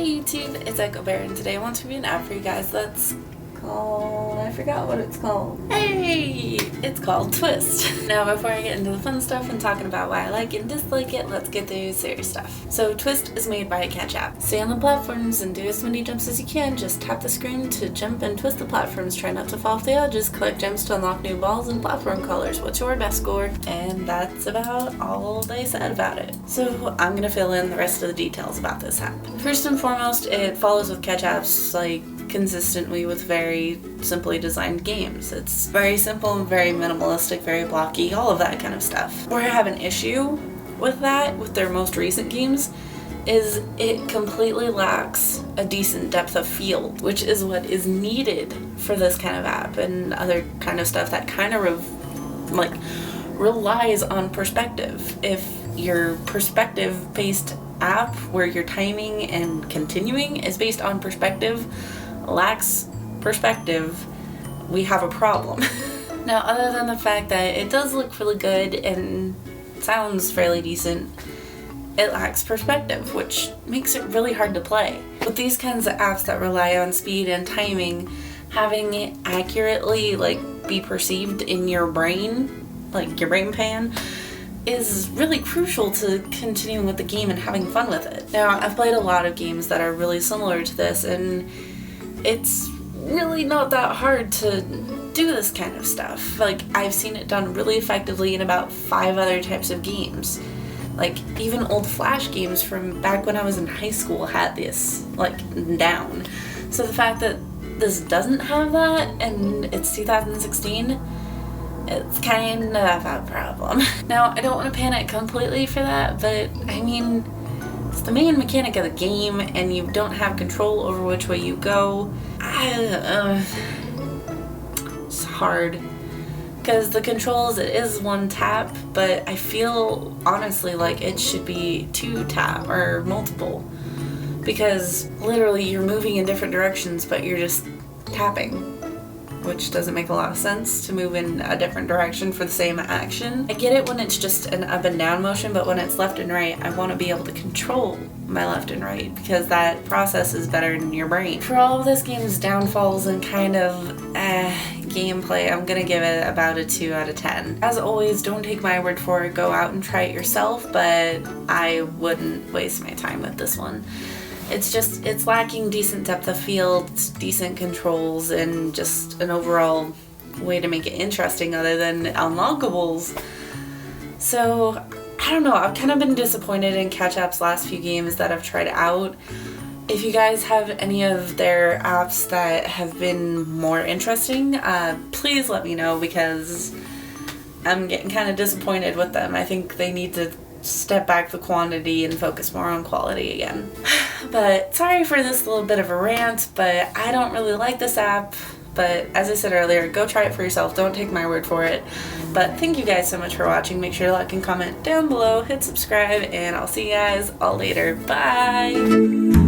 Hey YouTube, it's Echo Bear, and today I want to be an app for you guys that's called, I forgot what it's called. Hey! It's called Twist. Now before I get into the fun stuff and talking about why I like and dislike it, let's get through serious stuff. So Twist is made by a catch app. Stay on the platforms and do as many jumps as you can. Just tap the screen to jump and twist the platforms. Try not to fall off the edges. Collect gems to unlock new balls and platform colors. What's your best score? And that's about all they said about it. So I'm gonna fill in the rest of the details about this app. First and foremost, it follows with catch apps like consistently with very simply designed games. It's very simple, very minimalistic, very blocky, all of that kind of stuff. Where I have an issue with that, with their most recent games, is it completely lacks a decent depth of field, which is what is needed for this kind of app and other kind of stuff that kind of relies on perspective. If your perspective-based app where your timing and continuing is based on perspective lacks perspective, we have a problem. Now, other than the fact that it does look really good and sounds fairly decent, it lacks perspective, which makes it really hard to play. With these kinds of apps that rely on speed and timing, having it accurately be perceived in your brain, like your brain pan, is really crucial to continuing with the game and having fun with it. Now, I've played a lot of games that are really similar to this, and it's really not that hard to do this kind of stuff. I've seen it done really effectively in about 5 other types of games. Even old Flash games from back when I was in high school had this, down. So the fact that this doesn't have that and it's 2016, it's kind of a problem. Now, I don't want to panic completely for that, but I mean, it's the main mechanic of the game and you don't have control over which way you go. It's hard. Because the controls, it is 1 tap, but I feel honestly like it should be 2 tap or multiple. Because literally you're moving in different directions, but you're just tapping, which doesn't make a lot of sense to move in a different direction for the same action. I get it when it's just an up and down motion, but when it's left and right, I want to be able to control my left and right because that process is better in your brain. For all of this game's downfalls and kind of gameplay, I'm gonna give it about a 2 out of 10. As always, don't take my word for it, go out and try it yourself, but I wouldn't waste my time with this one. It's lacking decent depth of field, decent controls, and just an overall way to make it interesting other than unlockables. So, I don't know, I've kind of been disappointed in Catch App's last few games that I've tried out. If you guys have any of their apps that have been more interesting, please let me know because I'm getting kind of disappointed with them. I think they need to step back the quantity and focus more on quality again. But sorry for this little bit of a rant, but I don't really like this app. But as I said earlier, go try it for yourself. Don't take my word for it. But thank you guys so much for watching. Make sure to like and comment down below, hit subscribe, and I'll see you guys all later. Bye!